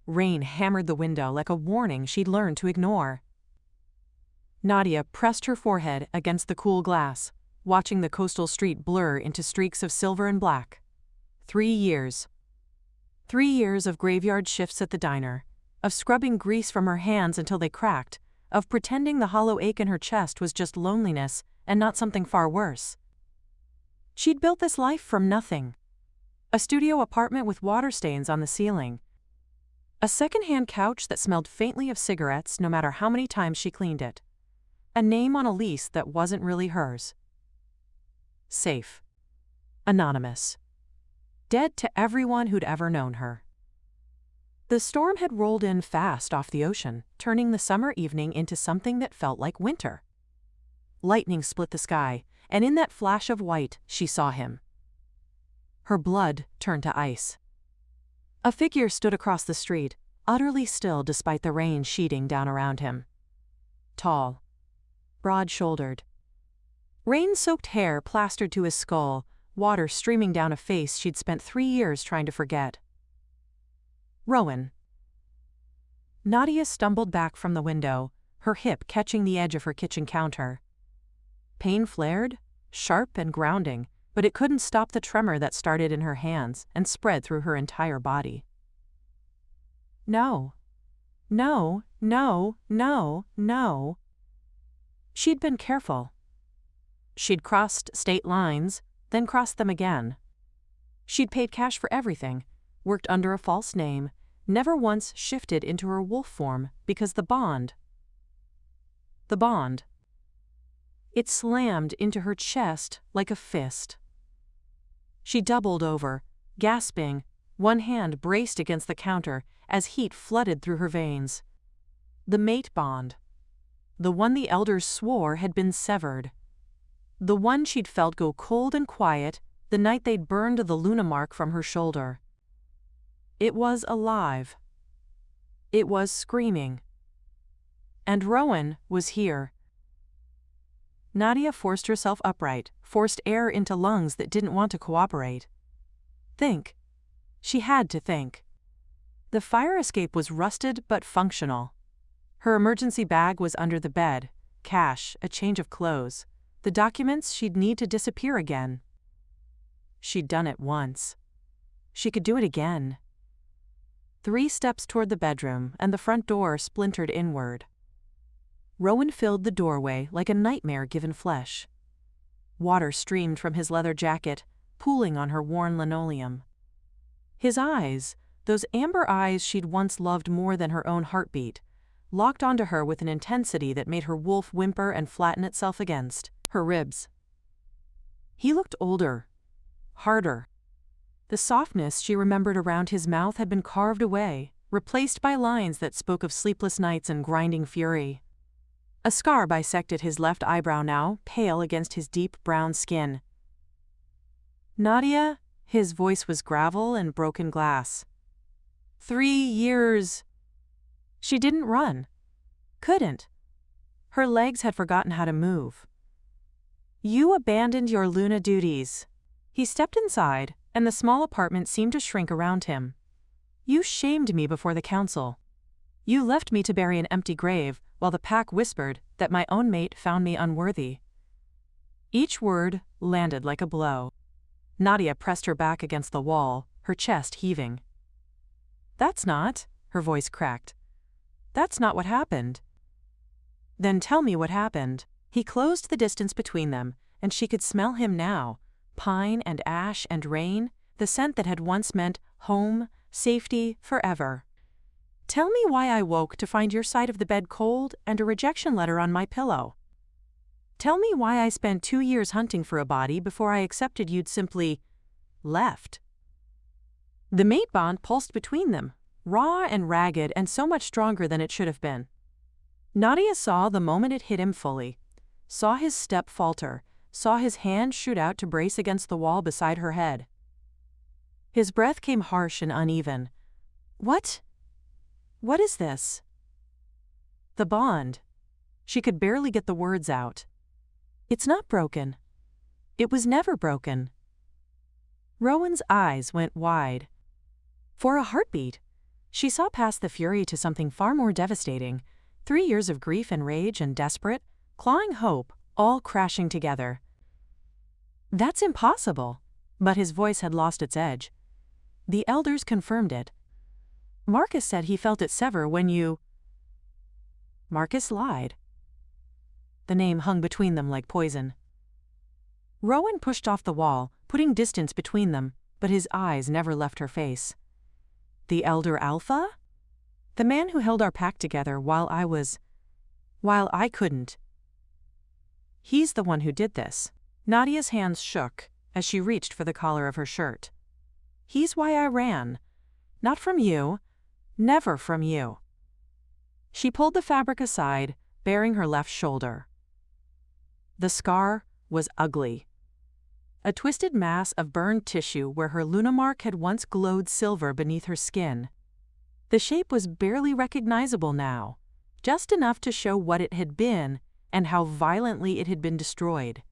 Rain hammered the window like a warning she'd learned to ignore. Nadia pressed her forehead against the cool glass, watching the coastal street blur into streaks of silver and black. 3 years. 3 years of graveyard shifts at the diner, of scrubbing grease from her hands until they cracked, of pretending the hollow ache in her chest was just loneliness and not something far worse. She'd built this life from nothing. A studio apartment with water stains on the ceiling. A second-hand couch that smelled faintly of cigarettes no matter how many times she cleaned it. A name on a lease that wasn't really hers. Safe. Anonymous. Dead to everyone who'd ever known her. The storm had rolled in fast off the ocean, turning the summer evening into something that felt like winter. Lightning split the sky, and in that flash of white, she saw him. Her blood turned to ice. A figure stood across the street, utterly still despite the rain sheeting down around him. Tall. Broad-shouldered. Rain-soaked hair plastered to his skull, water streaming down a face she'd spent 3 years trying to forget. Rowan. Nadia stumbled back from the window, her hip catching the edge of her kitchen counter. Pain flared, sharp and grounding, but it couldn't stop the tremor that started in her hands and spread through her entire body. No. No, no, no, no. She'd been careful. She'd crossed state lines, then crossed them again. She'd paid cash for everything, worked under a false name, never once shifted into her wolf form because the bond. It slammed into her chest like a fist. She doubled over, gasping, one hand braced against the counter as heat flooded through her veins. The mate bond. The one the elders swore had been severed. The one she'd felt go cold and quiet the night they'd burned the Luna mark from her shoulder. It was alive. It was screaming. And Rowan was here. Nadia forced herself upright, forced air into lungs that didn't want to cooperate. Think. She had to think. The fire escape was rusted but functional. Her emergency bag was under the bed, cash, a change of clothes, the documents she'd need to disappear again. She'd done it once. She could do it again. 3 steps toward the bedroom, and the front door splintered inward. Rowan filled the doorway like a nightmare given flesh. Water streamed from his leather jacket, pooling on her worn linoleum. His eyes, those amber eyes she'd once loved more than her own heartbeat, locked onto her with an intensity that made her wolf whimper and flatten itself against her ribs. He looked older, harder. The softness she remembered around his mouth had been carved away, replaced by lines that spoke of sleepless nights and grinding fury. A scar bisected his left eyebrow now, pale against his deep brown skin. Nadia, his voice was gravel and broken glass. 3 years. She didn't run. Couldn't. Her legs had forgotten how to move. You abandoned your Luna duties. He stepped inside, and the small apartment seemed to shrink around him. You shamed me before the council. You left me to bury an empty grave, while the pack whispered that my own mate found me unworthy. Each word landed like a blow. Nadia pressed her back against the wall, her chest heaving. That's not, her voice cracked. That's not what happened. Then tell me what happened. He closed the distance between them, and she could smell him now, pine and ash and rain, the scent that had once meant home, safety, forever. Tell me why I woke to find your side of the bed cold and a rejection letter on my pillow. Tell me why I spent 2 years hunting for a body before I accepted you'd simply left. The mate bond pulsed between them, raw and ragged and so much stronger than it should have been. Nadia saw the moment it hit him fully, saw his step falter, saw his hand shoot out to brace against the wall beside her head. His breath came harsh and uneven. What is this? The bond. She could barely get the words out. It's not broken. It was never broken. Rowan's eyes went wide. For a heartbeat, She saw past the fury to something far more devastating. 3 years of grief and rage and desperate, clawing hope, all crashing together. That's impossible. But his voice had lost its edge. The elders confirmed it. Marcus said he felt it sever when you... Marcus lied. The name hung between them like poison. Rowan pushed off the wall, putting distance between them, but his eyes never left her face. The elder Alpha? The man who held our pact together while I couldn't. He's the one who did this. Nadia's hands shook as she reached for the collar of her shirt. He's why I ran. Not from you. Never from you. She pulled the fabric aside, baring her left shoulder. The scar was ugly. A twisted mass of burned tissue where her lunamark had once glowed silver beneath her skin. The shape was barely recognizable now, just enough to show what it had been and how violently it had been destroyed.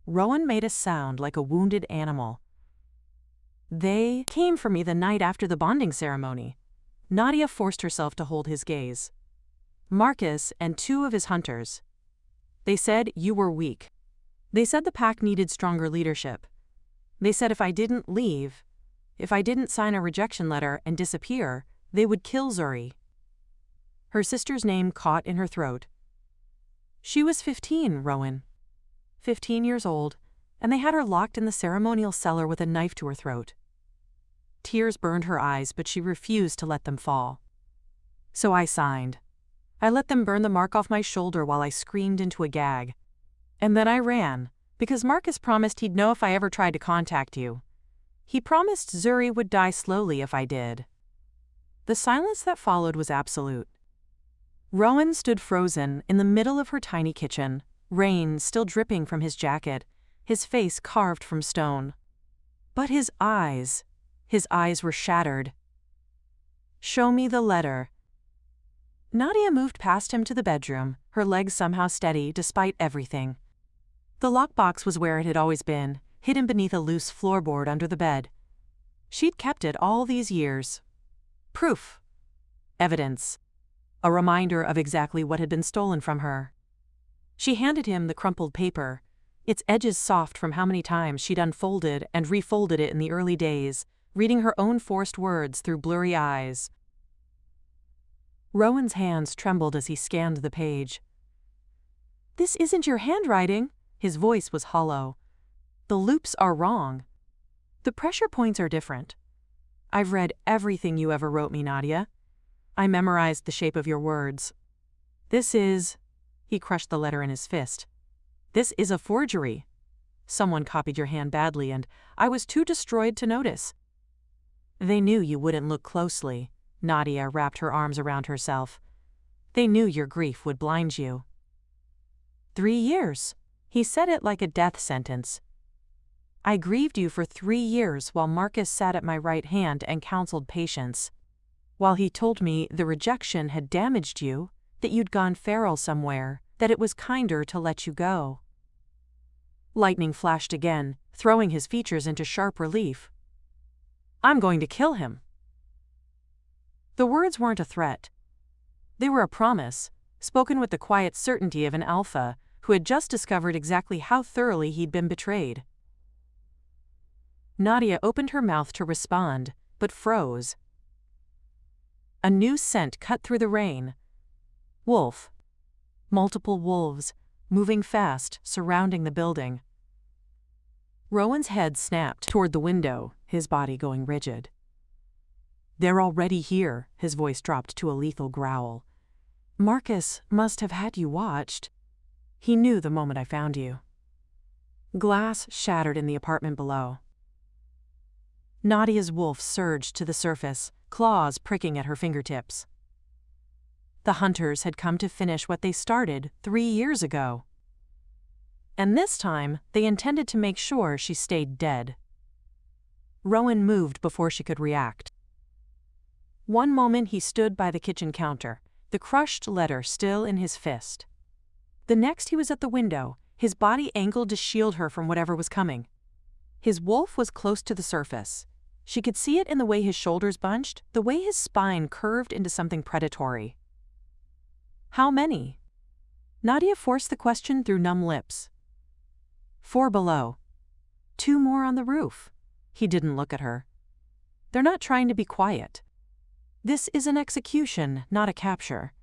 Rowan made a sound like a wounded animal. They came for me the night after the bonding ceremony. Nadia forced herself to hold his gaze. Marcus and 2 of his hunters. They said you were weak. They said the pack needed stronger leadership. They said if I didn't leave, if I didn't sign a rejection letter and disappear, they would kill Zuri. Her sister's name caught in her throat. She was 15, Rowan. 15 years old, and they had her locked in the ceremonial cellar with a knife to her throat. Tears burned her eyes, but she refused to let them fall. So I signed. I let them burn the mark off my shoulder while I screamed into a gag. And then I ran, because Marcus promised he'd know if I ever tried to contact you. He promised Zuri would die slowly if I did. The silence that followed was absolute. Rowan stood frozen in the middle of her tiny kitchen, rain still dripping from his jacket, his face carved from stone. But his eyes were shattered. Show me the letter. Nadia moved past him to the bedroom, her legs somehow steady despite everything. The lockbox was where it had always been, hidden beneath a loose floorboard under the bed. She'd kept it all these years. Proof. Evidence. A reminder of exactly what had been stolen from her. She handed him the crumpled paper, its edges soft from how many times she'd unfolded and refolded it in the early days, reading her own forced words through blurry eyes. Rowan's hands trembled as he scanned the page. This isn't your handwriting. His voice was hollow. The loops are wrong. The pressure points are different. I've read everything you ever wrote me, Nadia. I memorized the shape of your words. This is... He crushed the letter in his fist. This is a forgery. Someone copied your hand badly, and I was too destroyed to notice. They knew you wouldn't look closely. Nadia wrapped her arms around herself. They knew your grief would blind you. 3 years. He said it like a death sentence. I grieved you for 3 years while Marcus sat at my right hand and counseled patience. While he told me the rejection had damaged you, that you'd gone feral somewhere, that it was kinder to let you go. Lightning flashed again, throwing his features into sharp relief. I'm going to kill him. The words weren't a threat. They were a promise, spoken with the quiet certainty of an alpha who had just discovered exactly how thoroughly he'd been betrayed. Nadia opened her mouth to respond, but froze. A new scent cut through the rain. Wolf. Multiple wolves, moving fast, surrounding the building. Rowan's head snapped toward the window, his body going rigid. They're already here, his voice dropped to a lethal growl. Marcus must have had you watched. He knew the moment I found you. Glass shattered in the apartment below. Nadia's wolf surged to the surface, claws pricking at her fingertips. The hunters had come to finish what they started 3 years ago. And this time, they intended to make sure she stayed dead. Rowan moved before she could react. One moment he stood by the kitchen counter, the crushed letter still in his fist. The next he was at the window, his body angled to shield her from whatever was coming. His wolf was close to the surface, She could see it in the way his shoulders bunched, the way his spine curved into something predatory. How many? Nadia forced the question through numb lips. 4 below. 2 more on the roof. He didn't look at her. They're not trying to be quiet. This is an execution, not a capture.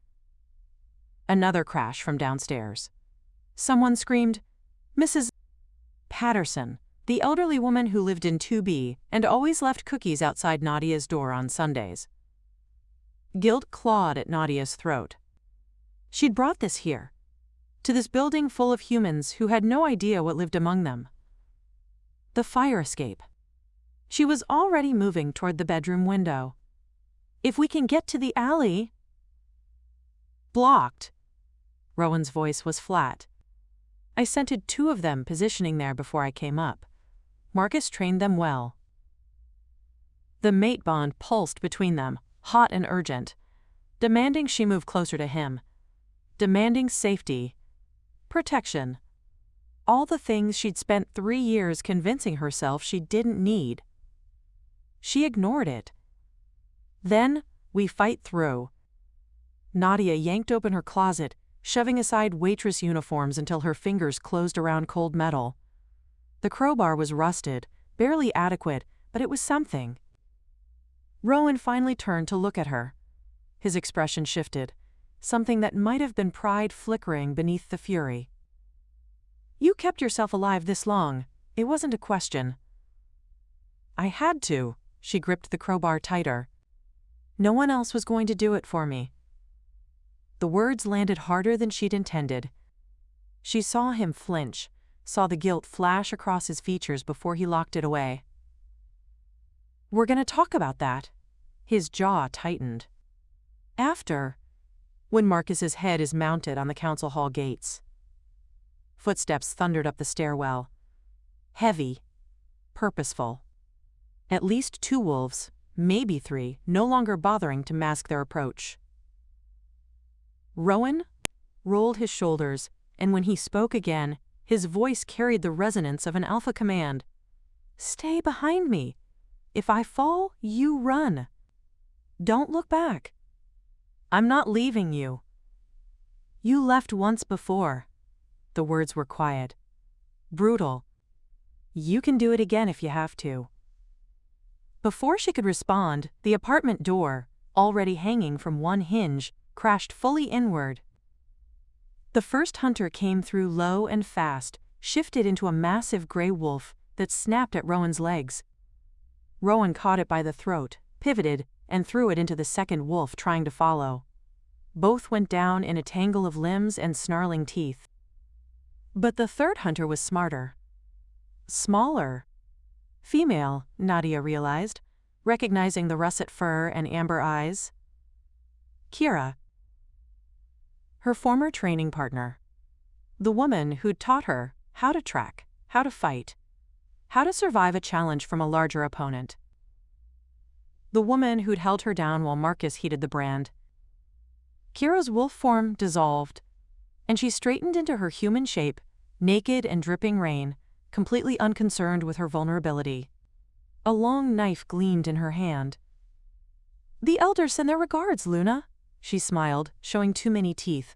Another crash from downstairs. Someone screamed, "Mrs. Patterson," the elderly woman who lived in 2B and always left cookies outside Nadia's door on Sundays. Guilt clawed at Nadia's throat. She'd brought this here, to this building full of humans who had no idea what lived among them. The fire escape. She was already moving toward the bedroom window. If we can get to the alley... Blocked. Rowan's voice was flat. I scented 2 of them positioning there before I came up. Marcus trained them well. The mate bond pulsed between them, hot and urgent, demanding she move closer to him, demanding safety, protection, all the things she'd spent 3 years convincing herself she didn't need. She ignored it. Then, we fight through. Nadia yanked open her closet, shoving aside waitress uniforms until her fingers closed around cold metal. The crowbar was rusted, barely adequate, but it was something. Rowan finally turned to look at her. His expression shifted, something that might have been pride flickering beneath the fury. You kept yourself alive this long. It wasn't a question. I had to. She gripped the crowbar tighter. No one else was going to do it for me. The words landed harder than she'd intended. She saw him flinch, saw the guilt flash across his features before he locked it away. We're going to talk about that. His jaw tightened. After, when Marcus's head is mounted on the council hall gates. Footsteps thundered up the stairwell. Heavy, purposeful. At least 2 wolves, maybe 3, no longer bothering to mask their approach. Rowan rolled his shoulders, and when he spoke again, his voice carried the resonance of an alpha command. Stay behind me. If I fall, you run. Don't look back. I'm not leaving you. You left once before. The words were quiet. Brutal. You can do it again if you have to. Before she could respond, the apartment door, already hanging from one hinge, crashed fully inward. The first hunter came through low and fast, shifted into a massive gray wolf that snapped at Rowan's legs. Rowan caught it by the throat, pivoted, and threw it into the second wolf trying to follow. Both went down in a tangle of limbs and snarling teeth. But the third hunter was smarter. Smaller. Female, Nadia realized, recognizing the russet fur and amber eyes. Kira. Her former training partner. The woman who'd taught her how to track, how to fight, how to survive a challenge from a larger opponent. The woman who'd held her down while Marcus heated the brand. Kira's wolf form dissolved, and she straightened into her human shape, naked and dripping rain, completely unconcerned with her vulnerability. A long knife gleamed in her hand. The elders send their regards, Luna, she smiled, showing too many teeth.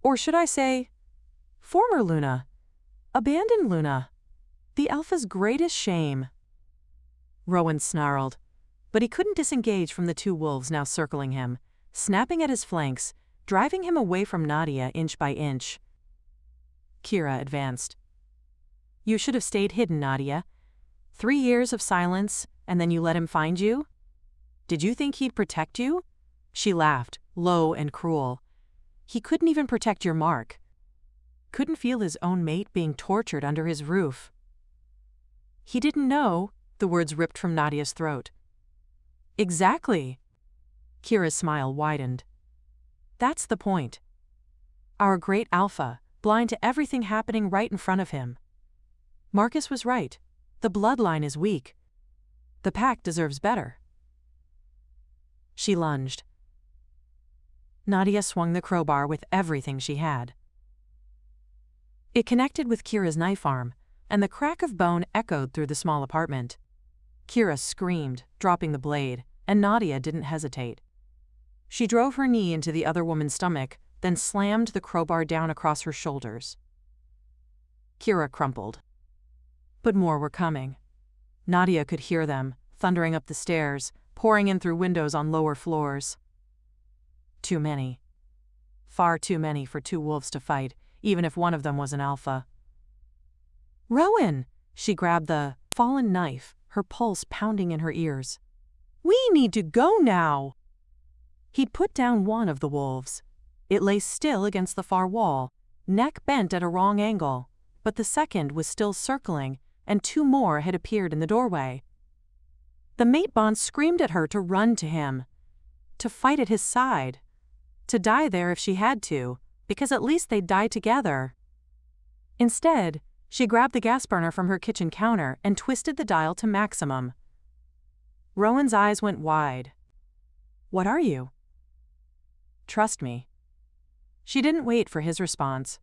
Or should I say, former Luna, abandoned Luna, the alpha's greatest shame. Rowan snarled, but he couldn't disengage from the 2 wolves now circling him, snapping at his flanks, driving him away from Nadia inch by inch. Kira advanced. You should have stayed hidden, Nadia. 3 years of silence, and then you let him find you? Did you think he'd protect you? She laughed, low and cruel. He couldn't even protect your mark. Couldn't feel his own mate being tortured under his roof. He didn't know, the words ripped from Nadia's throat. Exactly. Kira's smile widened. That's the point. Our great alpha, blind to everything happening right in front of him. Marcus was right. The bloodline is weak. The pack deserves better. She lunged. Nadia swung the crowbar with everything she had. It connected with Kira's knife arm, and the crack of bone echoed through the small apartment. Kira screamed, dropping the blade, and Nadia didn't hesitate. She drove her knee into the other woman's stomach, then slammed the crowbar down across her shoulders. Kira crumpled. But more were coming. Nadia could hear them, thundering up the stairs, pouring in through windows on lower floors. Too many. Far too many for two wolves to fight, even if one of them was an alpha. "Rowan!" She grabbed the fallen knife, her pulse pounding in her ears. "We need to go now!" He'd put down one of the wolves. It lay still against the far wall, neck bent at a wrong angle, but the second was still circling, and two more had appeared in the doorway. The mate bond screamed at her to run to him, to fight at his side, to die there if she had to, because at least they'd die together. Instead, she grabbed the gas burner from her kitchen counter and twisted the dial to maximum. Rowan's eyes went wide. "What are you?" "Trust me." She didn't wait for his response.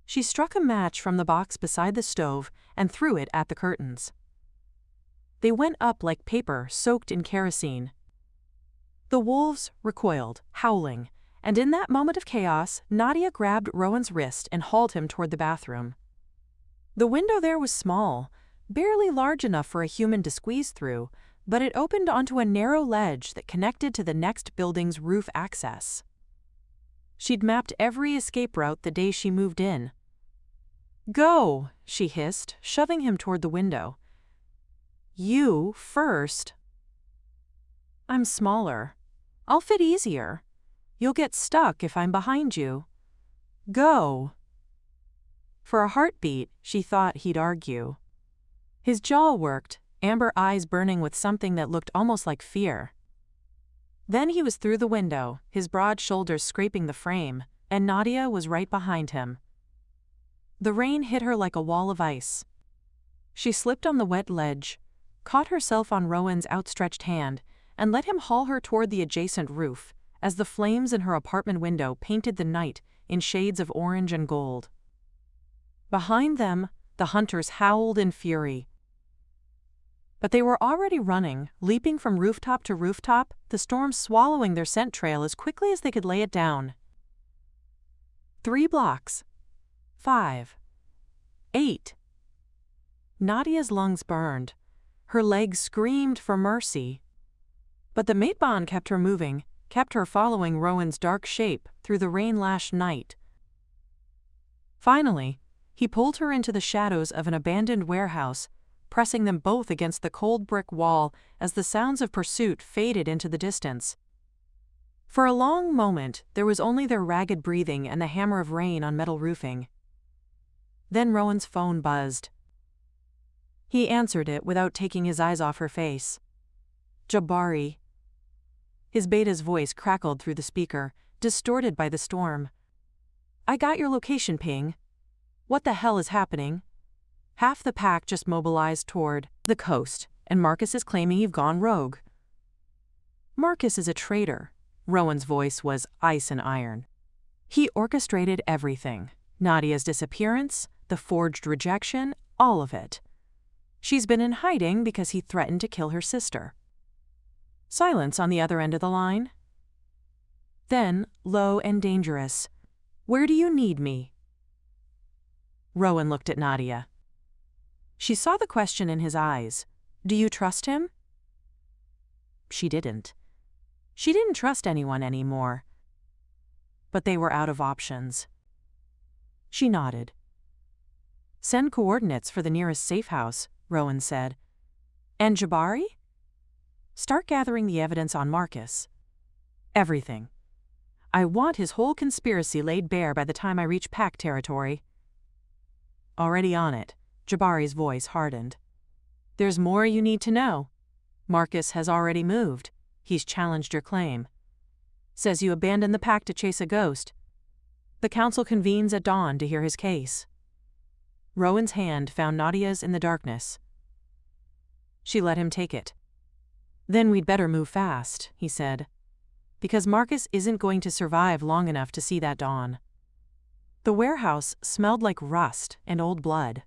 She struck a match from the box beside the stove and threw it at the curtains. They went up like paper soaked in kerosene. The wolves recoiled, howling, and in that moment of chaos, Nadia grabbed Rowan's wrist and hauled him toward the bathroom. The window there was small, barely large enough for a human to squeeze through, but it opened onto a narrow ledge that connected to the next building's roof access. She'd mapped every escape route the day she moved in. "Go," she hissed, shoving him toward the window. "You first." "I'm smaller. I'll fit easier. You'll get stuck if I'm behind you. Go." For a heartbeat, she thought he'd argue. His jaw worked, amber eyes burning with something that looked almost like fear. Then he was through the window, his broad shoulders scraping the frame, and Nadia was right behind him. The rain hit her like a wall of ice. She slipped on the wet ledge, caught herself on Rowan's outstretched hand, and let him haul her toward the adjacent roof, as the flames in her apartment window painted the night in shades of orange and gold. Behind them, the hunters howled in fury. But they were already running, leaping from rooftop to rooftop, the storm swallowing their scent trail as quickly as they could lay it down. 3 blocks. 5. 8. Nadia's lungs burned. Her legs screamed for mercy. But the mate bond kept her moving, kept her following Rowan's dark shape through the rain-lashed night. Finally, he pulled her into the shadows of an abandoned warehouse, pressing them both against the cold brick wall as the sounds of pursuit faded into the distance. For a long moment, there was only their ragged breathing and the hammer of rain on metal roofing. Then Rowan's phone buzzed. He answered it without taking his eyes off her face. "Jabari." His beta's voice crackled through the speaker, distorted by the storm. "I got your location ping. What the hell is happening? Half the pack just mobilized toward the coast, and Marcus is claiming you've gone rogue." "Marcus is a traitor." Rowan's voice was ice and iron. "He orchestrated everything. Nadia's disappearance, the forged rejection, all of it. She's been in hiding because he threatened to kill her sister." Silence on the other end of the line. Then, low and dangerous, "Where do you need me?" Rowan looked at Nadia. She saw the question in his eyes. "Do you trust him?" She didn't. She didn't trust anyone anymore. But they were out of options. She nodded. "Send coordinates for the nearest Safehouse," Rowan said. "And Jabari? Start gathering the evidence on Marcus. Everything. I want his whole conspiracy laid bare by the time I reach pack territory." "Already on it." Jabari's voice hardened. "There's more you need to know. Marcus has already moved. He's challenged your claim. Says you abandoned the pack to chase a ghost. The council convenes at dawn to hear his case." Rowan's hand found Nadia's in the darkness. She let him take it. "Then we'd better move fast," he said, "because Marcus isn't going to survive long enough to see that dawn." The warehouse smelled like rust and old blood.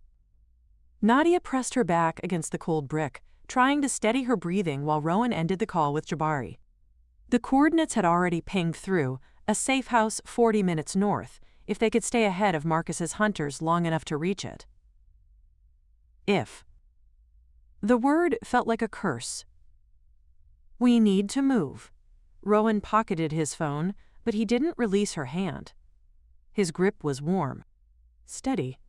Nadia pressed her back against the cold brick, trying to steady her breathing while Rowan ended the call with Jabari. The coordinates had already pinged through, a Safehouse 40 minutes north, if they could stay ahead of Marcus's hunters long enough to reach it. If. The word felt like a curse. We need to move. Rowan pocketed his phone, but he didn't release her hand. His grip was warm. Steady.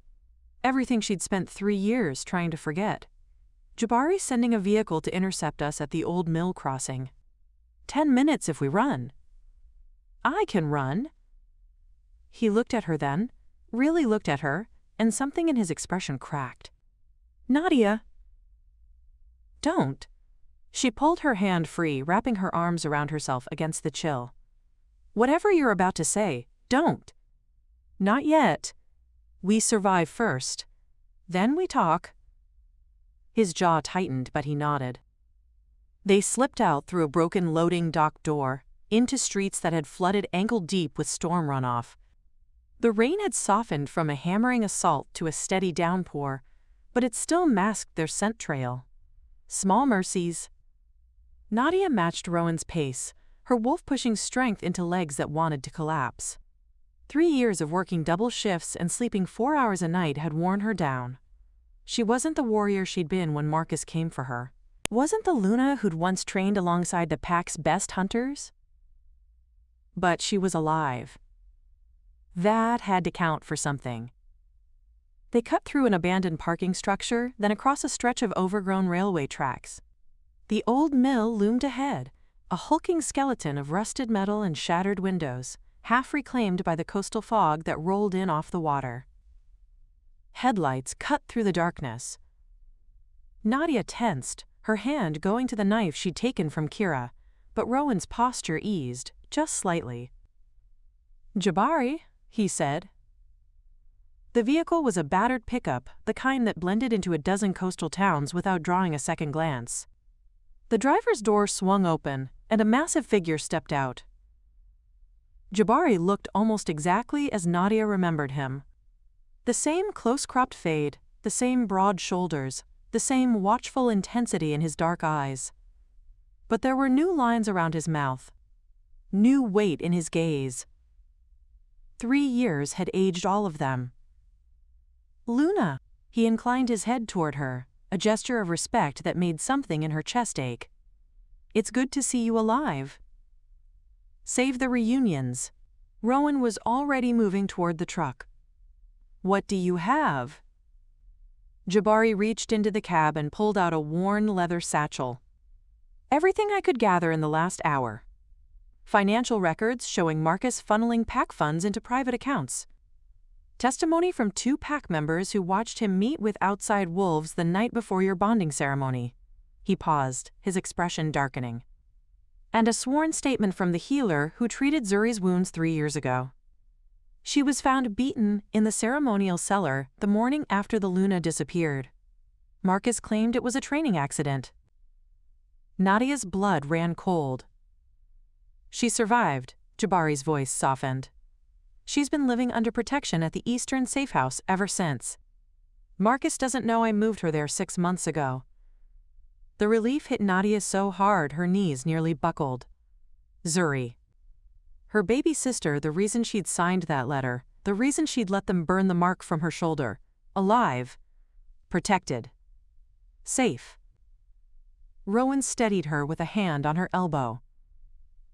Everything she'd spent 3 years trying to forget. Jabari's sending a vehicle to intercept us at the old mill crossing. 10 minutes if we run. I can run. He looked at her then, really looked at her, and something in his expression cracked. Nadia. Don't. She pulled her hand free, wrapping her arms around herself against the chill. Whatever you're about to say, don't. Not yet. We survive first. Then we talk. His jaw tightened, but he nodded. They slipped out through a broken loading dock door, into streets that had flooded ankle-deep with storm runoff. The rain had softened from a hammering assault to a steady downpour, but it still masked their scent trail. Small mercies. Nadia matched Rowan's pace, her wolf-pushing strength into legs that wanted to collapse. 3 years of working double shifts and sleeping 4 hours a night had worn her down. She wasn't the warrior she'd been when Marcus came for her. Wasn't the Luna who'd once trained alongside the pack's best hunters? But she was alive. That had to count for something. They cut through an abandoned parking structure, then across a stretch of overgrown railway tracks. The old mill loomed ahead, a hulking skeleton of rusted metal and shattered windows, half reclaimed by the coastal fog that rolled in off the water. Headlights cut through the darkness. Nadia tensed, her hand going to the knife she'd taken from Kira, but Rowan's posture eased, just slightly. Jabari, he said. The vehicle was a battered pickup, the kind that blended into a dozen coastal towns without drawing a second glance. The driver's door swung open, and a massive figure stepped out. Jabari looked almost exactly as Nadia remembered him. The same close-cropped fade, the same broad shoulders, the same watchful intensity in his dark eyes. But there were new lines around his mouth, new weight in his gaze. 3 years had aged all of them. Luna, he inclined his head toward her, a gesture of respect that made something in her chest ache. It's good to see you alive. Save the reunions. Rowan was already moving toward the truck. What do you have? Jabari reached into the cab and pulled out a worn leather satchel. Everything I could gather in the last hour. Financial records showing Marcus funneling pack funds into private accounts. Testimony from 2 pack members who watched him meet with outside wolves the night before your bonding ceremony. He paused, his expression darkening. And a sworn statement from the healer who treated Zuri's wounds 3 years ago. She was found beaten in the ceremonial cellar the morning after the Luna disappeared. Marcus claimed it was a training accident. Nadia's blood ran cold. She survived, Jabari's voice softened. She's been living under protection at the Eastern Safehouse ever since. Marcus doesn't know I moved her there 6 months ago. The relief hit Nadia so hard her knees nearly buckled. Zuri. Her baby sister, the reason she'd signed that letter, the reason she'd let them burn the mark from her shoulder. Alive. Protected. Safe. Rowan steadied her with a hand on her elbow.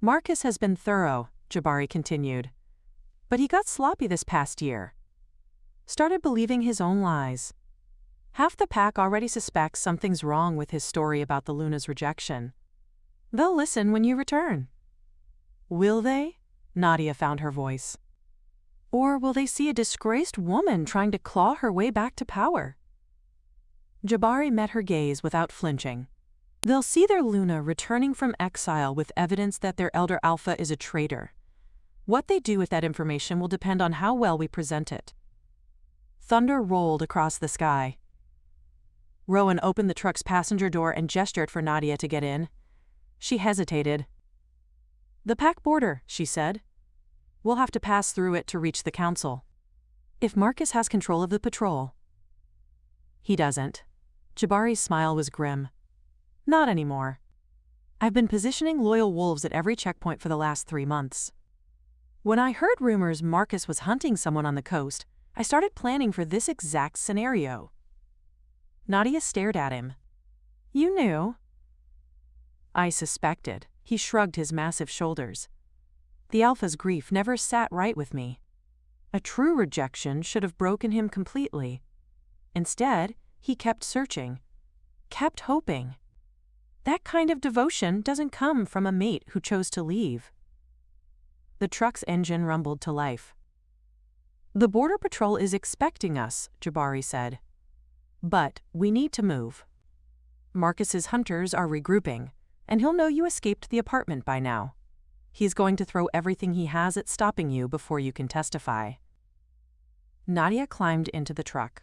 Marcus has been thorough, Jabari continued. But he got sloppy this past year. Started believing his own lies. Half the pack already suspects something's wrong with his story about the Luna's rejection. They'll listen when you return. Will they? Nadia found her voice. Or will they see a disgraced woman trying to claw her way back to power? Jabari met her gaze without flinching. They'll see their Luna returning from exile with evidence that their elder alpha is a traitor. What they do with that information will depend on how well we present it. Thunder rolled across the sky. Rowan opened the truck's passenger door and gestured for Nadia to get in. She hesitated. The pack border, she said. We'll have to pass through it to reach the council. If Marcus has control of the patrol. He doesn't. Jabari's smile was grim. Not anymore. I've been positioning loyal wolves at every checkpoint for the last 3 months. When I heard rumors Marcus was hunting someone on the coast, I started planning for this exact scenario. Nadia stared at him. You knew? I suspected. He shrugged his massive shoulders. The alpha's grief never sat right with me. A true rejection should have broken him completely. Instead, he kept searching, kept hoping. That kind of devotion doesn't come from a mate who chose to leave. The truck's engine rumbled to life. The Border Patrol is expecting us, Jabari said. But we need to move. Marcus's hunters are regrouping, and he'll know you escaped the apartment by now. He's going to throw everything he has at stopping you before you can testify. Nadia climbed into the truck.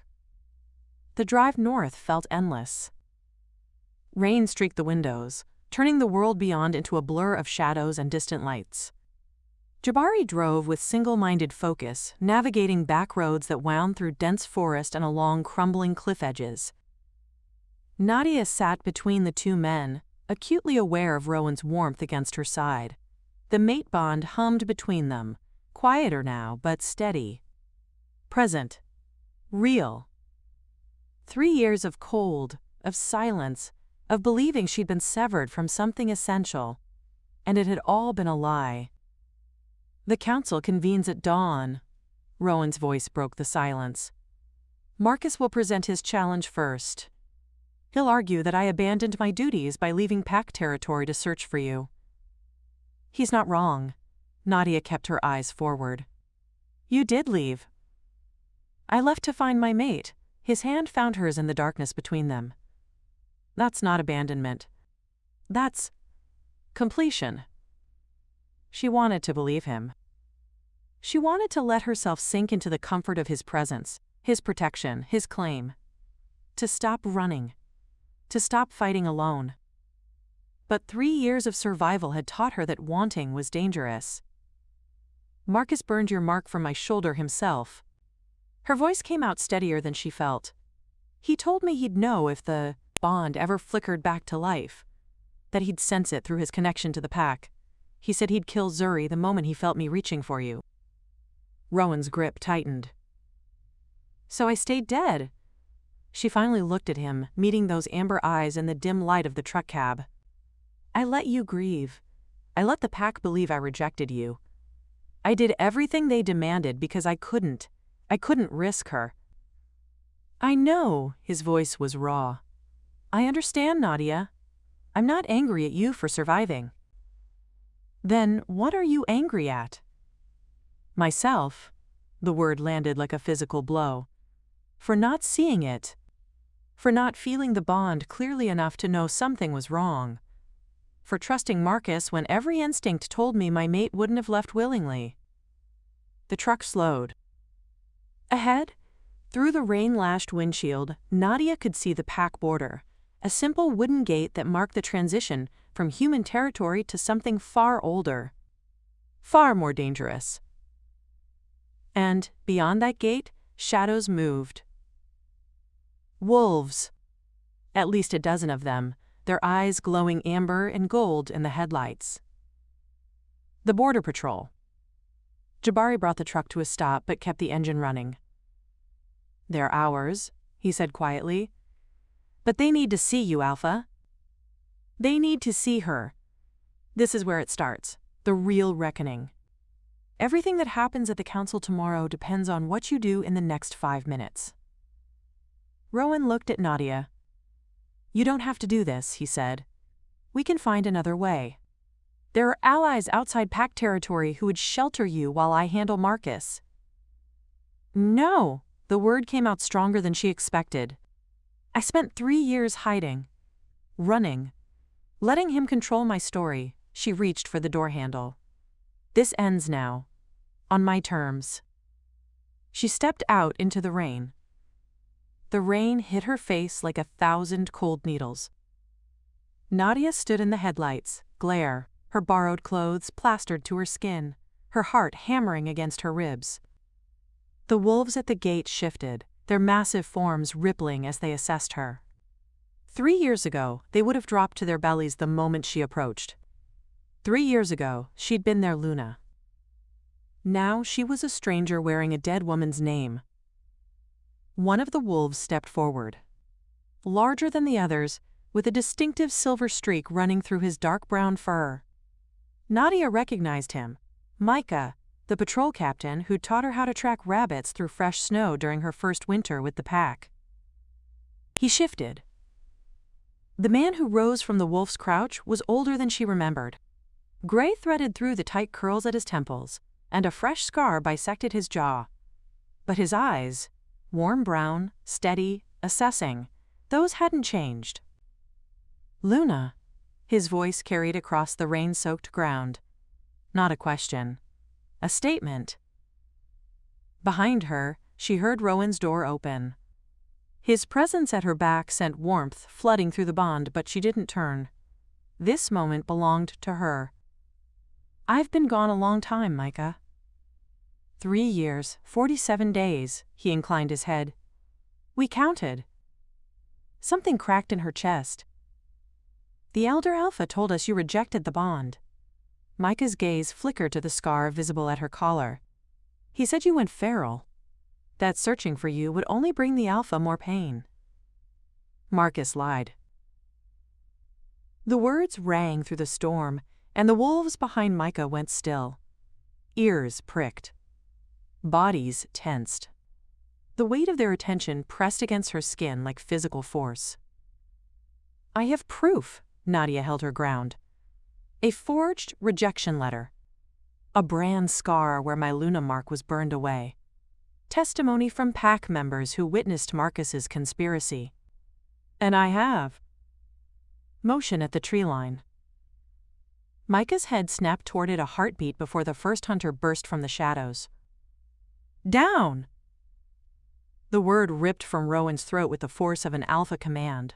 The drive north felt endless. Rain streaked the windows, turning the world beyond into a blur of shadows and distant lights. Jabari drove with single-minded focus, navigating back roads that wound through dense forest and along crumbling cliff edges. Nadia sat between the two men, acutely aware of Rowan's warmth against her side. The mate bond hummed between them, quieter now but steady. Present. Real. 3 years of cold, of silence, of believing she'd been severed from something essential, and it had all been a lie. The council convenes at dawn. Rowan's voice broke the silence. Marcus will present his challenge first. He'll argue that I abandoned my duties by leaving pack territory to search for you. He's not wrong. Nadia kept her eyes forward. You did leave. I left to find my mate. His hand found hers in the darkness between them. That's not abandonment. That's completion. She wanted to believe him. She wanted to let herself sink into the comfort of his presence, his protection, his claim. To stop running. To stop fighting alone. But 3 years of survival had taught her that wanting was dangerous. Marcus burned your mark from my shoulder himself. Her voice came out steadier than she felt. He told me he'd know if the bond ever flickered back to life, that he'd sense it through his connection to the pack. He said he'd kill Zuri the moment he felt me reaching for you. Rowan's grip tightened. So I stayed dead. She finally looked at him, meeting those amber eyes in the dim light of the truck cab. I let you grieve. I let the pack believe I rejected you. I did everything they demanded because I couldn't. I couldn't risk her. I know, his voice was raw. I understand, Nadia. I'm not angry at you for surviving. Then what are you angry at? Myself. The word landed like a physical blow. For not seeing it. For not feeling the bond clearly enough to know something was wrong. For trusting Marcus when every instinct told me my mate wouldn't have left willingly. The truck slowed. Ahead, through the rain-lashed windshield, Nadia could see the pack border, a simple wooden gate that marked the transition from human territory to something far older, far more dangerous. And, beyond that gate, shadows moved. Wolves. At least a dozen of them, their eyes glowing amber and gold in the headlights. The Border Patrol. Jabari brought the truck to a stop but kept the engine running. They're ours, he said quietly. But they need to see you, Alpha. They need to see her. This is where it starts, the real reckoning. Everything that happens at the council tomorrow depends on what you do in the next 5 minutes. Rowan looked at Nadia. You don't have to do this, he said. We can find another way. There are allies outside pack territory who would shelter you while I handle Marcus. No, the word came out stronger than she expected. I spent 3 years hiding, running, letting him control my story. She reached for the door handle. This ends now, on my terms. She stepped out into the rain. The rain hit her face like 1,000 cold needles. Nadia stood in the headlights, glare, her borrowed clothes plastered to her skin, her heart hammering against her ribs. The wolves at the gate shifted, their massive forms rippling as they assessed her. 3 years ago, they would have dropped to their bellies the moment she approached. 3 years ago, she'd been their Luna. Now she was a stranger wearing a dead woman's name. One of the wolves stepped forward. Larger than the others, with a distinctive silver streak running through his dark brown fur. Nadia recognized him. Micah, the patrol captain who'd taught her how to track rabbits through fresh snow during her first winter with the pack. He shifted. The man who rose from the wolf's crouch was older than she remembered. Gray threaded through the tight curls at his temples, and a fresh scar bisected his jaw. But his eyes, warm brown, steady, assessing, those hadn't changed. "Luna," his voice carried across the rain-soaked ground. Not a question. A statement. Behind her, she heard Rowan's door open. His presence at her back sent warmth flooding through the bond, but she didn't turn. This moment belonged to her. "I've been gone a long time, Micah." 3 years, 47 days, he inclined his head. "We counted." Something cracked in her chest. "The Elder Alpha told us you rejected the bond." Micah's gaze flickered to the scar visible at her collar. "He said you went feral. That searching for you would only bring the Alpha more pain." Marcus lied. The words rang through the storm, and the wolves behind Micah went still. Ears pricked. Bodies tensed. The weight of their attention pressed against her skin like physical force. "I have proof," Nadia held her ground. "A forged rejection letter. A brand scar where my Luna mark was burned away. Testimony from pack members who witnessed Marcus's conspiracy. And I have." Motion at the tree line. Micah's head snapped toward it a heartbeat before the first hunter burst from the shadows. "Down!" The word ripped from Rowan's throat with the force of an alpha command.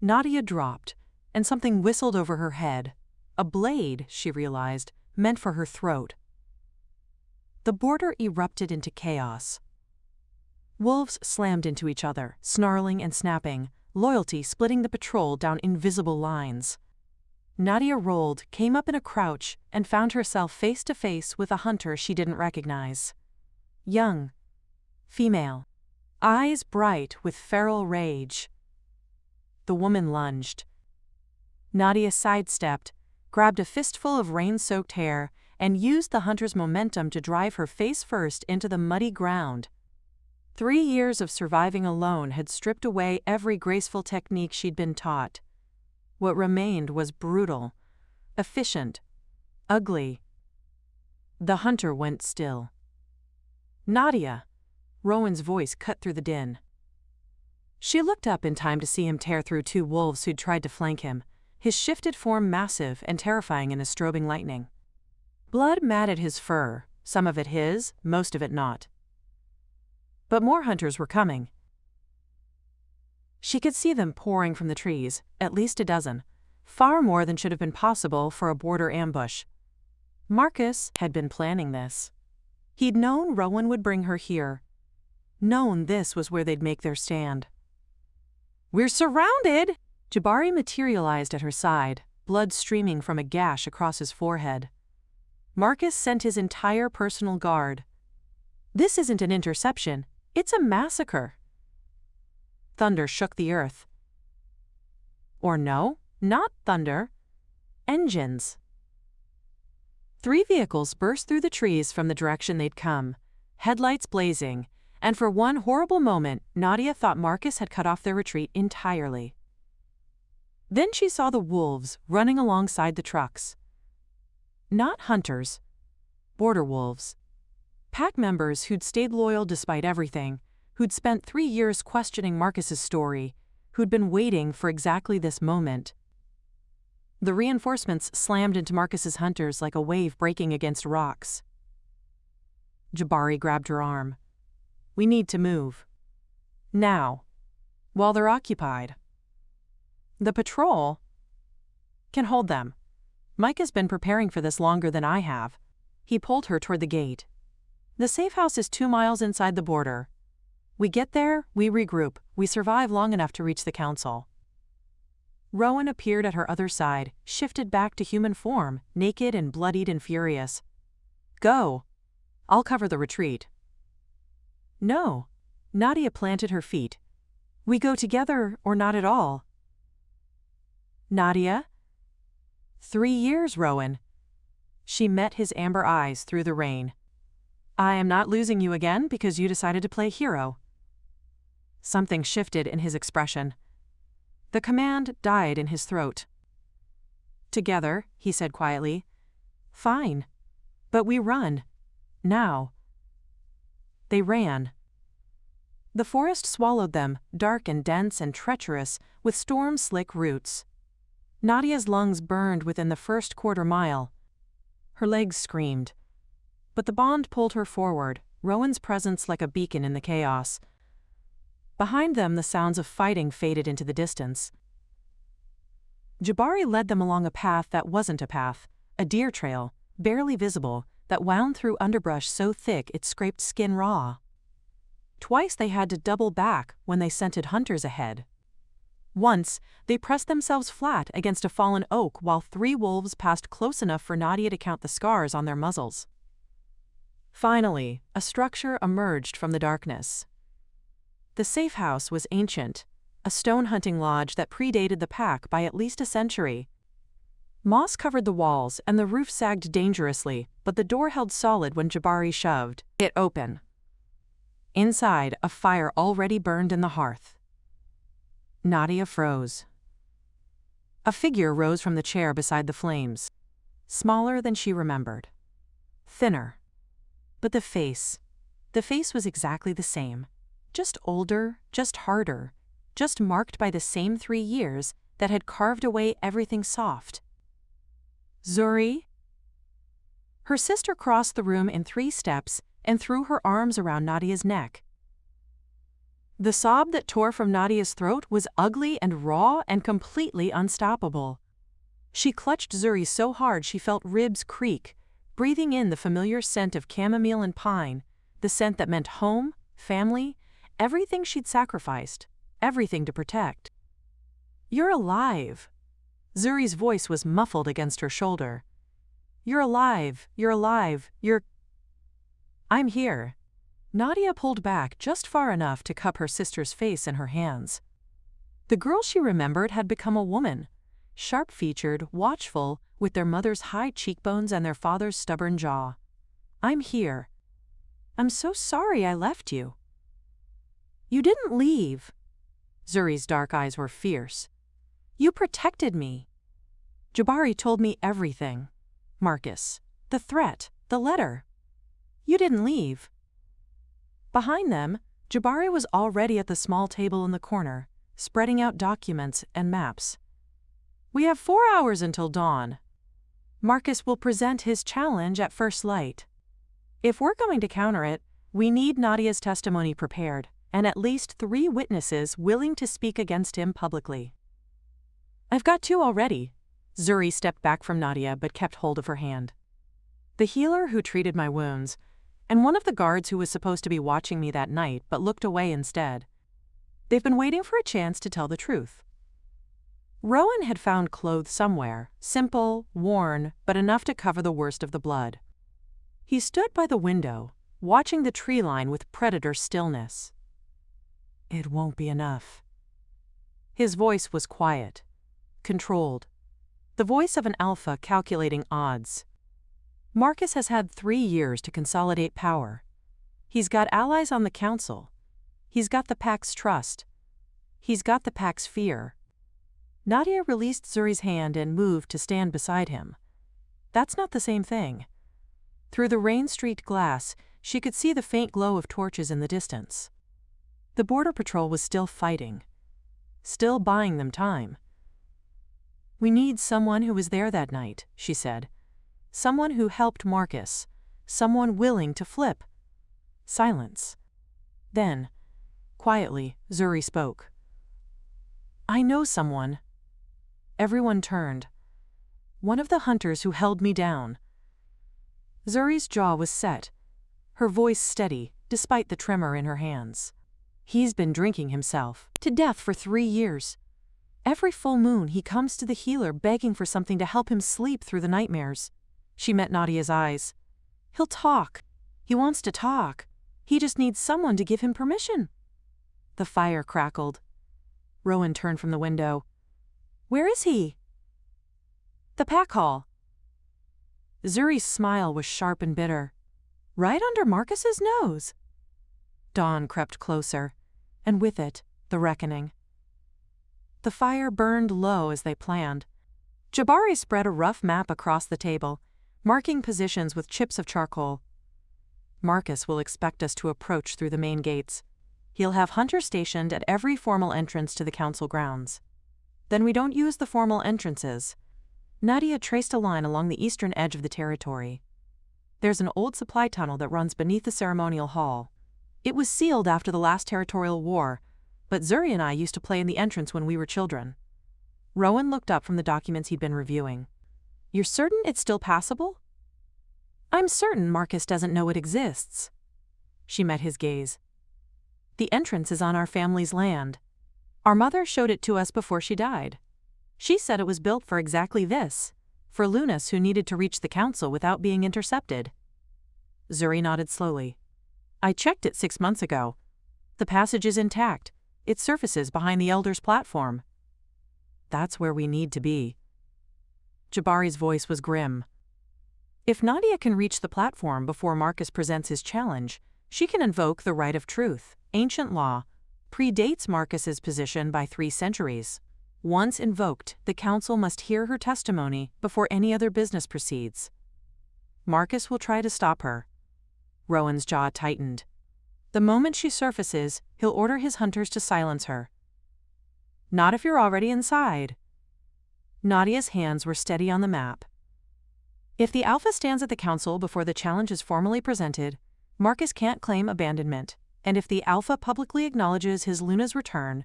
Nadia dropped, and something whistled over her head. A blade, she realized, meant for her throat. The border erupted into chaos. Wolves slammed into each other, snarling and snapping, loyalty splitting the patrol down invisible lines. Nadia rolled, came up in a crouch, and found herself face to face with a hunter she didn't recognize. Young. Female. Eyes bright with feral rage. The woman lunged. Nadia sidestepped, grabbed a fistful of rain-soaked hair, and used the hunter's momentum to drive her face first into the muddy ground. 3 years of surviving alone had stripped away every graceful technique she'd been taught. What remained was brutal, efficient, ugly. The hunter went still. "Nadia!" Rowan's voice cut through the din. She looked up in time to see him tear through 2 wolves who'd tried to flank him, his shifted form massive and terrifying in a strobing lightning. Blood matted his fur, some of it his, most of it not. But more hunters were coming. She could see them pouring from the trees, at least a dozen, far more than should have been possible for a border ambush. Marcus had been planning this. He'd known Rowan would bring her here. Known this was where they'd make their stand. "We're surrounded!" Jabari materialized at her side, blood streaming from a gash across his forehead. Marcus sent his entire personal guard. "This isn't an interception, it's a massacre." Thunder shook the earth. Or no, not thunder. Engines. 3 vehicles burst through the trees from the direction they'd come, headlights blazing, and for one horrible moment, Nadia thought Marcus had cut off their retreat entirely. Then she saw the wolves running alongside the trucks. Not hunters, border wolves. Pack members who'd stayed loyal despite everything, who'd spent 3 years questioning Marcus's story, who'd been waiting for exactly this moment. The reinforcements slammed into Marcus's hunters like a wave breaking against rocks. Jabari grabbed her arm. "We need to move. Now. While they're occupied. The patrol can hold them. Micah's been preparing for this longer than I have." He pulled her toward the gate. "The Safehouse is 2 miles inside the border. We get there, we regroup, we survive long enough to reach the council." Rowan appeared at her other side, shifted back to human form, naked and bloodied and furious. Go. I'll cover the retreat. No. Nadia planted her feet. We go together or not at all. Nadia? 3 years, Rowan. She met his amber eyes through the rain. I am not losing you again because you decided to play hero. Something shifted in his expression. The command died in his throat. Together, he said quietly. Fine. But we run. Now. They ran. The forest swallowed them, dark and dense and treacherous, with storm-slick roots. Nadia's lungs burned within the first quarter mile. Her legs screamed. But the bond pulled her forward, Rowan's presence like a beacon in the chaos. Behind them, the sounds of fighting faded into the distance. Jabari led them along a path that wasn't a path, a deer trail, barely visible, that wound through underbrush so thick it scraped skin raw. Twice they had to double back when they scented hunters ahead. Once, they pressed themselves flat against a fallen oak while 3 wolves passed close enough for Nadia to count the scars on their muzzles. Finally, a structure emerged from the darkness. The Safehouse was ancient, a stone hunting lodge that predated the pack by at least a century. Moss covered the walls and the roof sagged dangerously, but the door held solid when Jabari shoved it open. Inside, a fire already burned in the hearth. Nadia froze. A figure rose from the chair beside the flames, smaller than she remembered. Thinner. But the face was exactly the same. Just older, just harder, just marked by the same 3 years that had carved away everything soft. Zuri? Her sister crossed the room in 3 steps and threw her arms around Nadia's neck. The sob that tore from Nadia's throat was ugly and raw and completely unstoppable. She clutched Zuri so hard she felt ribs creak, breathing in the familiar scent of chamomile and pine, the scent that meant home, family, everything she'd sacrificed, everything to protect. You're alive. Zuri's voice was muffled against her shoulder. You're alive, you're... I'm here. Nadia pulled back just far enough to cup her sister's face in her hands. The girl she remembered had become a woman, sharp-featured, watchful, with their mother's high cheekbones and their father's stubborn jaw. I'm here. I'm so sorry I left you. You didn't leave. Zuri's dark eyes were fierce. You protected me. Jabari told me everything. Marcus, the threat, the letter. You didn't leave. Behind them, Jabari was already at the small table in the corner, spreading out documents and maps. We have 4 hours until dawn. Marcus will present his challenge at first light. If we're going to counter it, we need Nadia's testimony prepared, and at least 3 witnesses willing to speak against him publicly. I've got 2 already. Zuri stepped back from Nadia but kept hold of her hand. The healer who treated my wounds, and one of the guards who was supposed to be watching me that night but looked away instead. They've been waiting for a chance to tell the truth. Rowan had found clothes somewhere, simple, worn, but enough to cover the worst of the blood. He stood by the window, watching the tree line with predator stillness. It won't be enough. His voice was quiet, controlled, the voice of an alpha calculating odds. Marcus has had 3 years to consolidate power. He's got allies on the council. He's got the pack's trust. He's got the pack's fear. Nadia released Zuri's hand and moved to stand beside him. That's not the same thing. Through the rain-streaked glass, she could see the faint glow of torches in the distance. The border patrol was still fighting, still buying them time. We need someone who was there that night, she said. Someone who helped Marcus. Someone willing to flip. Silence. Then, quietly, Zuri spoke. I know someone. Everyone turned. One of the hunters who held me down. Zuri's jaw was set, her voice steady, despite the tremor in her hands. He's been drinking himself to death for 3 years. Every full moon he comes to the healer begging for something to help him sleep through the nightmares. She met Nadia's eyes. He'll talk. He wants to talk. He just needs someone to give him permission. The fire crackled. Rowan turned from the window. Where is he? The pack hall. Zuri's smile was sharp and bitter. Right under Marcus's nose. Dawn crept closer, and with it, the reckoning. The fire burned low as they planned. Jabari spread a rough map across the table, marking positions with chips of charcoal. Marcus will expect us to approach through the main gates. He'll have hunters stationed at every formal entrance to the council grounds. Then we don't use the formal entrances. Nadia traced a line along the eastern edge of the territory. There's an old supply tunnel that runs beneath the ceremonial hall. It was sealed after the last territorial war, but Zuri and I used to play in the entrance when we were children. Rowan looked up from the documents he'd been reviewing. You're certain it's still passable? I'm certain Marcus doesn't know it exists. She met his gaze. The entrance is on our family's land. Our mother showed it to us before she died. She said it was built for exactly this, for Lunas who needed to reach the council without being intercepted. Zuri nodded slowly. I checked it 6 months ago. The passage is intact. It surfaces behind the Elder's platform. That's where we need to be. Jabari's voice was grim. If Nadia can reach the platform before Marcus presents his challenge, she can invoke the right of truth, ancient law, predates Marcus's position by 3 centuries. Once invoked, the council must hear her testimony before any other business proceeds. Marcus will try to stop her. Rowan's jaw tightened. The moment she surfaces, he'll order his hunters to silence her. Not if you're already inside. Nadia's hands were steady on the map. If the Alpha stands at the council before the challenge is formally presented, Marcus can't claim abandonment, and if the Alpha publicly acknowledges his Luna's return,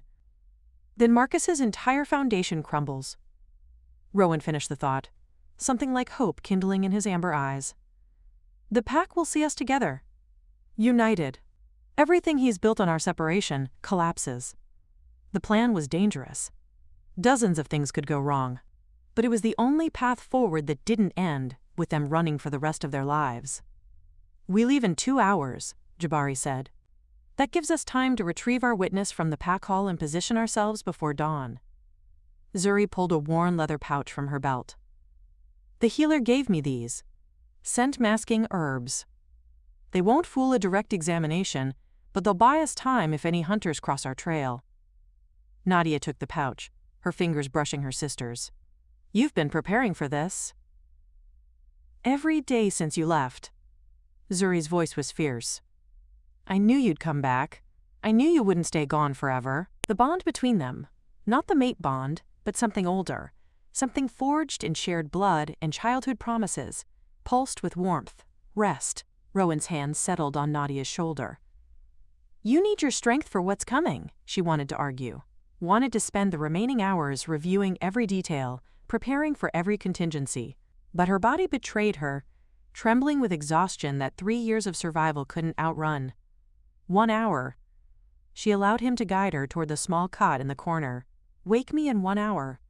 then Marcus's entire foundation crumbles. Rowan finished the thought, something like hope kindling in his amber eyes. The pack will see us together. United. Everything he's built on our separation collapses. The plan was dangerous. Dozens of things could go wrong, but it was the only path forward that didn't end with them running for the rest of their lives. We leave in 2 hours, Jabari said. That gives us time to retrieve our witness from the pack hall and position ourselves before dawn. Zuri pulled a worn leather pouch from her belt. The healer gave me these. Scent-masking herbs. They won't fool a direct examination, but they'll buy us time if any hunters cross our trail. Nadia took the pouch, her fingers brushing her sister's. You've been preparing for this. Every day since you left. Zuri's voice was fierce. I knew you'd come back. I knew you wouldn't stay gone forever. The bond between them, not the mate bond, but something older, something forged in shared blood and childhood promises, pulsed with warmth, rest. Rowan's hand settled on Nadia's shoulder. You need your strength for what's coming, she wanted to argue. Wanted to spend the remaining hours reviewing every detail, preparing for every contingency. But her body betrayed her, trembling with exhaustion that 3 years of survival couldn't outrun. 1 hour. She allowed him to guide her toward the small cot in the corner. Wake me in 1 hour.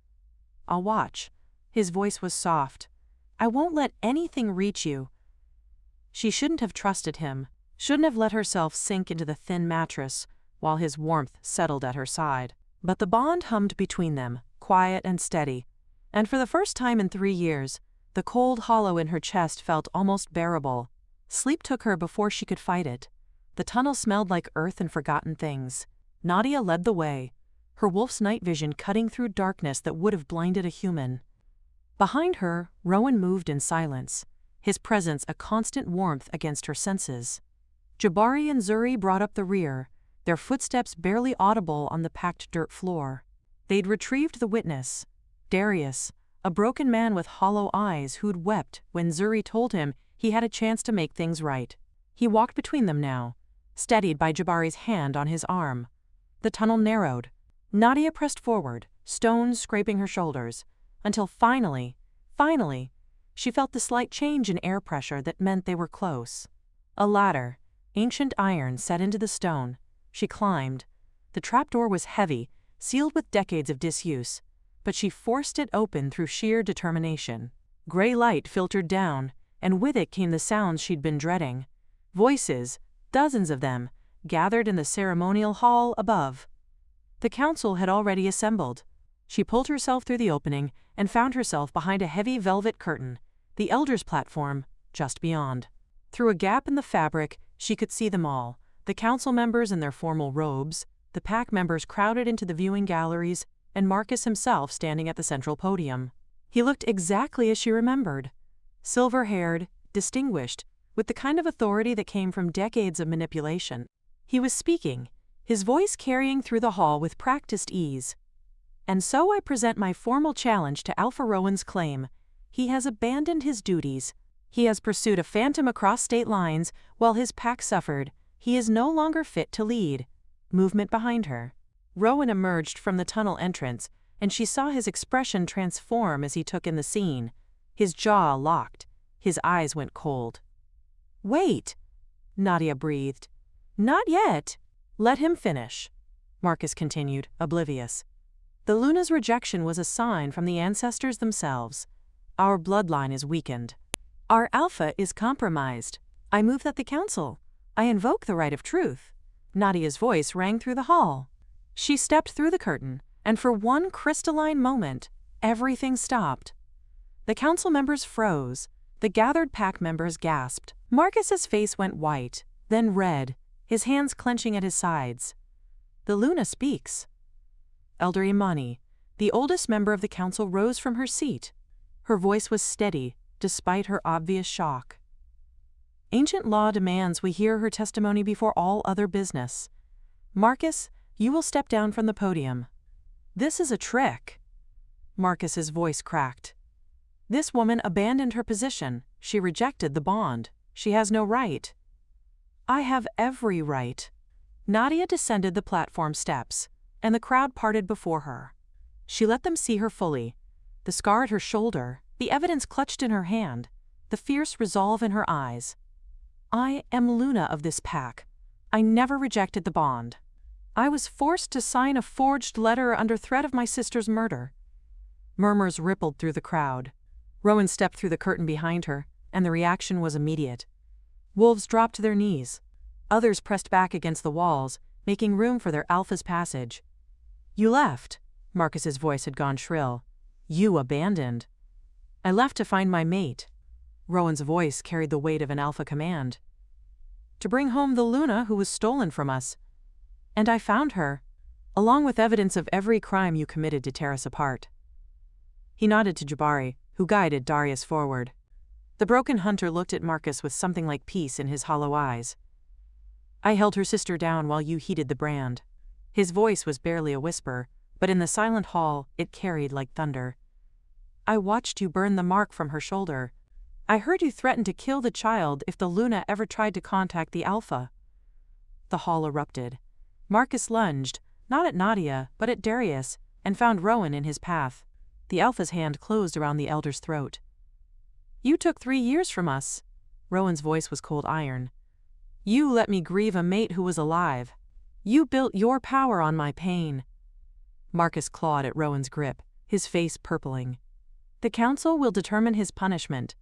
I'll watch. His voice was soft. I won't let anything reach you. She shouldn't have trusted him, shouldn't have let herself sink into the thin mattress while his warmth settled at her side. But the bond hummed between them, quiet and steady. And for the first time in 3 years, the cold hollow in her chest felt almost bearable. Sleep took her before she could fight it. The tunnel smelled like earth and forgotten things. Nadia led the way, her wolf's night vision cutting through darkness that would have blinded a human. Behind her, Rowan moved in silence, his presence a constant warmth against her senses. Jabari and Zuri brought up the rear, their footsteps barely audible on the packed dirt floor. They'd retrieved the witness, Darius, a broken man with hollow eyes who'd wept when Zuri told him he had a chance to make things right. He walked between them now, steadied by Jabari's hand on his arm. The tunnel narrowed. Nadia pressed forward, stones scraping her shoulders, until finally, she felt the slight change in air pressure that meant they were close. A ladder, ancient iron set into the stone. She climbed. The trapdoor was heavy, sealed with decades of disuse, but she forced it open through sheer determination. Gray light filtered down, and with it came the sounds she'd been dreading. Voices, dozens of them, gathered in the ceremonial hall above. The council had already assembled. She pulled herself through the opening and found herself behind a heavy velvet curtain, the elders' platform just beyond. Through a gap in the fabric, she could see them all, the council members in their formal robes, the pack members crowded into the viewing galleries, and Marcus himself standing at the central podium. He looked exactly as she remembered. Silver-haired, distinguished, with the kind of authority that came from decades of manipulation. He was speaking, his voice carrying through the hall with practiced ease. "And so I present my formal challenge to Alpha Rowan's claim. He has abandoned his duties. He has pursued a phantom across state lines while his pack suffered. He is no longer fit to lead." Movement behind her. Rowan emerged from the tunnel entrance, and she saw his expression transform as he took in the scene. His jaw locked. His eyes went cold. "Wait," Nadia breathed. "Not yet." "Let him finish," Marcus continued, oblivious. "The Luna's rejection was a sign from the ancestors themselves. Our bloodline is weakened. Our alpha is compromised. I move that the council. I invoke the right of truth." Nadia's voice rang through the hall. She stepped through the curtain, and for one crystalline moment, everything stopped. The council members froze. The gathered pack members gasped. Marcus's face went white, then red, his hands clenching at his sides. "The Luna speaks." Elder Imani, the oldest member of the council, rose from her seat. Her voice was steady, despite her obvious shock. "Ancient law demands we hear her testimony before all other business. Marcus, you will step down from the podium." "This is a trick." Marcus's voice cracked. "This woman abandoned her position. She rejected the bond. She has no right." "I have every right." Nadia descended the platform steps, and the crowd parted before her. She let them see her fully. The scar at her shoulder, the evidence clutched in her hand, the fierce resolve in her eyes. "I am Luna of this pack. I never rejected the bond. I was forced to sign a forged letter under threat of my sister's murder." Murmurs rippled through the crowd. Rowan stepped through the curtain behind her, and the reaction was immediate. Wolves dropped to their knees. Others pressed back against the walls, making room for their alpha's passage. "You left." Marcus's voice had gone shrill. "You abandoned." "I left to find my mate." Rowan's voice carried the weight of an alpha command. "To bring home the Luna who was stolen from us. And I found her, along with evidence of every crime you committed to tear us apart." He nodded to Jabari, who guided Darius forward. The broken hunter looked at Marcus with something like peace in his hollow eyes. "I held her sister down while you heated the brand." His voice was barely a whisper, but in the silent hall it carried like thunder. "I watched you burn the mark from her shoulder. I heard you threaten to kill the child if the Luna ever tried to contact the Alpha." The hall erupted. Marcus lunged, not at Nadia, but at Darius, and found Rowan in his path. The Alpha's hand closed around the elder's throat. "You took 3 years from us." Rowan's voice was cold iron. "You let me grieve a mate who was alive. You built your power on my pain." Marcus clawed at Rowan's grip, his face purpling. "The council will determine his punishment."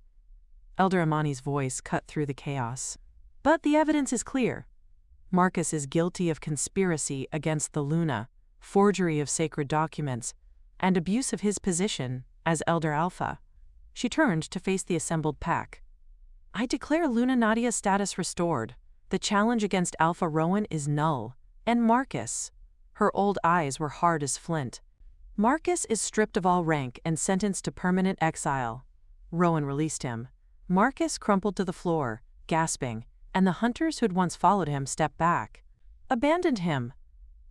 Elder Imani's voice cut through the chaos. "But the evidence is clear. Marcus is guilty of conspiracy against the Luna, forgery of sacred documents, and abuse of his position as Elder Alpha." She turned to face the assembled pack. "I declare Luna Nadia's status restored. The challenge against Alpha Rowan is null. And Marcus." Her old eyes were hard as flint. "Marcus is stripped of all rank and sentenced to permanent exile." Rowan released him. Marcus crumpled to the floor, gasping, and the hunters who'd once followed him stepped back. Abandoned him.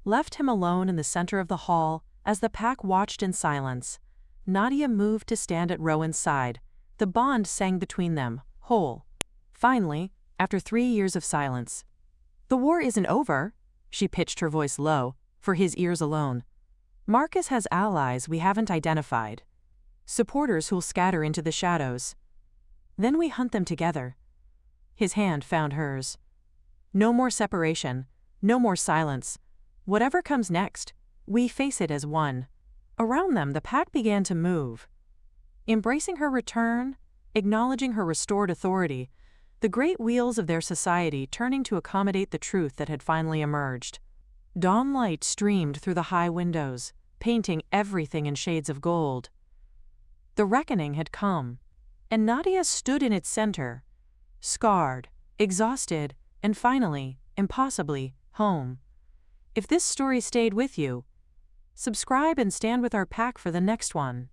Left him alone in the center of the hall as the pack watched in silence. Nadia moved to stand at Rowan's side. The bond sang between them, whole. Finally, after 3 years of silence, "The war isn't over," she pitched her voice low, for his ears alone. "Marcus has allies we haven't identified. Supporters who'll scatter into the shadows. Then we hunt them together." His hand found hers. "No more separation, no more silence. Whatever comes next, We face it as one. Around them, the pack began to move. Embracing her return, acknowledging her restored authority, the great wheels of their society turning to accommodate the truth that had finally emerged. Dawn light streamed through the high windows, painting everything in shades of gold. The reckoning had come, and Nadia stood in its center, scarred, exhausted, and finally, impossibly, home. If this story stayed with you, subscribe and stand with our pack for the next one.